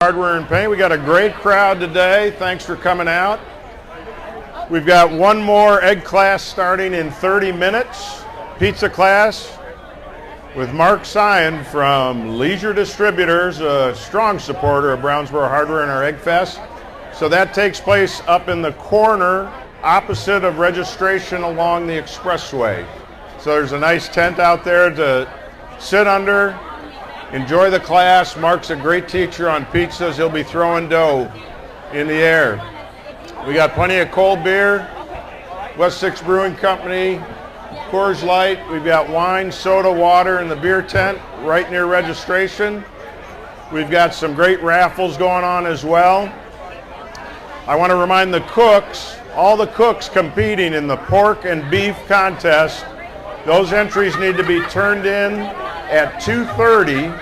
Hardware and Paint. We got a great crowd today. Thanks for coming out. We've got one more egg class starting in 30 minutes. Pizza class with Mark Sion from Leisure Distributors, a strong supporter of Brownsboro Hardware and our EGGFest. So that takes place up in the corner opposite of registration along the expressway. So there's a nice tent out there to sit under, enjoy the class. Mark's a great teacher on pizzas. He'll be throwing dough in the air. We got plenty of cold beer, West 6 Brewing Company, Coors Light. We've got wine, soda, water in the beer tent right near registration. We've got some great raffles going on as well. I want to remind the cooks, all the cooks competing in the pork and beef contest, those entries need to be turned in at 2:30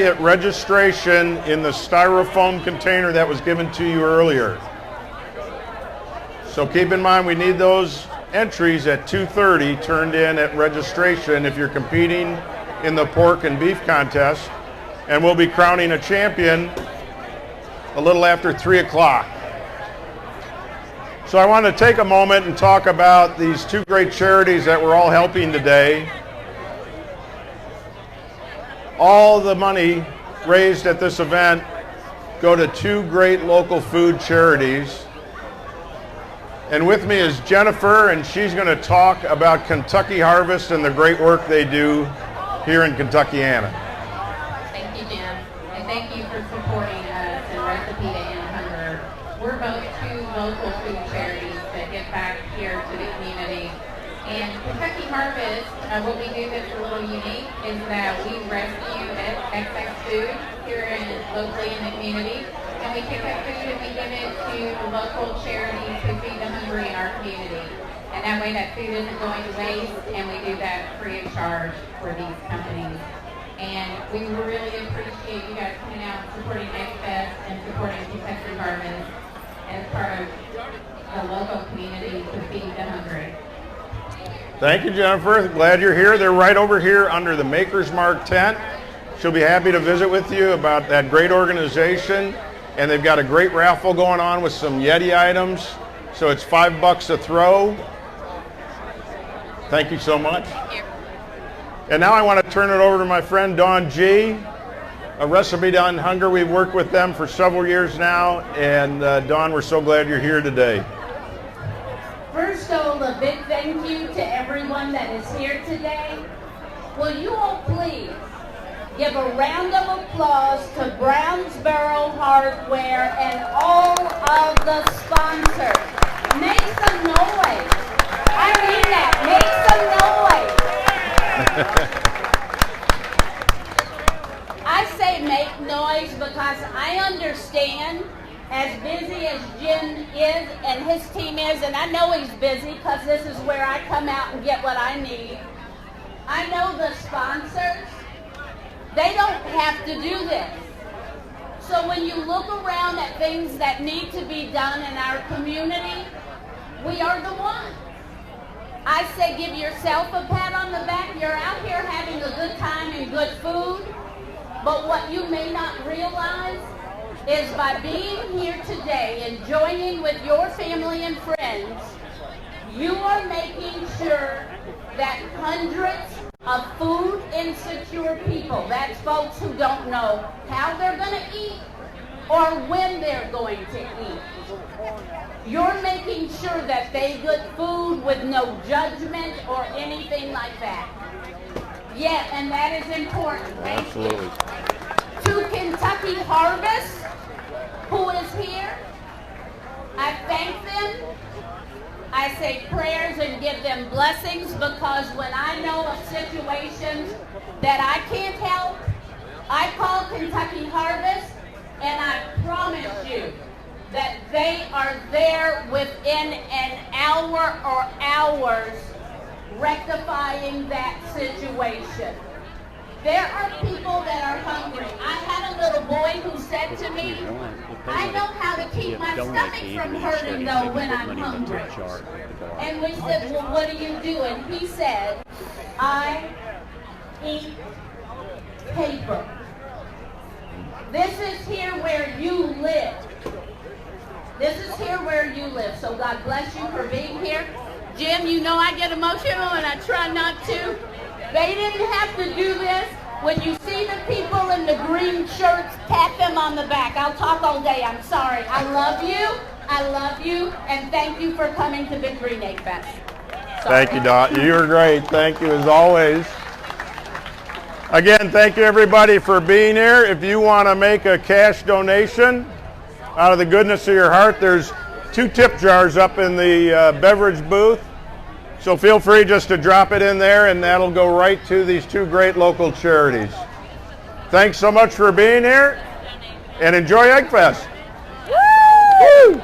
at registration in the styrofoam container that was given to you earlier. So keep in mind we need those entries at 2:30 turned in at registration if you're competing in the pork and beef contest, and we'll be crowning a champion a little after 3 o'clock. So I want to take a moment and talk about these two great charities that we're all helping today. All the money raised at this event go to two great local food charities. And with me is Jennifer, and she's going to talk about Kentucky Harvest and the great work they do here in Kentuckiana. Thank you, Jim, and thank you for supporting us and Recipe to End Hunger. We're both two local food charities that give back here to the community. And Kentucky Harvest, what we do that's a little unique is that we rescue excess food here locally in the community, and we pick up food and we give it to local charities who feed the hungry in our community. And that way that food isn't going to waste, and we do that free of charge for these companies. And we really appreciate you guys coming out and supporting EGGFest and supporting Kentucky Harvest as part of the local community to feed the hungry. Thank you, Jennifer. Glad you're here. They're right over here under the Maker's Mark tent. She'll be happy to visit with you about that great organization. And they've got a great raffle going on with some Yeti items. So it's $5 a throw. Thank you so much. Thank you. And now I want to turn it over to my friend Dawn G. A Recipe to End Hunger. We've worked with them for several years now. And Dawn, we're so glad you're here today. First of all, a big thank you to everyone that is here today. Will you all please give a round of applause to Brownsboro Hardware and all of the sponsors. Make some noise. I need that. Make some noise. I say make noise because I understand as busy as Jim is and his team is, and I know he's busy because this is where I come out and get what I need. I know the sponsors, they don't have to do this. So when you look around at things that need to be done in our community, we are the ones. I say give yourself a pat on the back. You're out here having a good time and good food, but what you may not realize is by being here today and joining with your family and friends, you are making sure that hundreds of food insecure people, that's folks who don't know how they're going to eat or when they're going to eat, you're making sure that they get food with no judgment or anything like that. Yeah, and that is important. Absolutely. To Kentucky Harvest, who is here, I thank them. I say prayers and give them blessings, because when I know of situations that I can't help, I call Kentucky Harvest, and I promise you that they are there within an hour or hours rectifying that situation. There are people that are hungry. I had a little boy who said to me, I know how to keep my stomach from hurting though when I'm hungry. And we said, well, what do you do? And he said, I eat paper. This is here where you live. This is here where you live. So God bless you for being here. Jim, you know I get emotional and I try not to. They didn't have to do this. When you see the people in the green shirts, pat them on the back. I'll talk all day. I'm sorry. I love you. I love you. And thank you for coming to Big Green Egg Fest. Sorry. Thank you, Dot. You were great. Thank you as always. Again, thank you everybody for being here. If you want to make a cash donation out of the goodness of your heart, there's 2 tip jars up in the beverage booth. So feel free just to drop it in there and that'll go right to these 2 great local charities. Thanks so much for being here and enjoy EGGFest. Woo!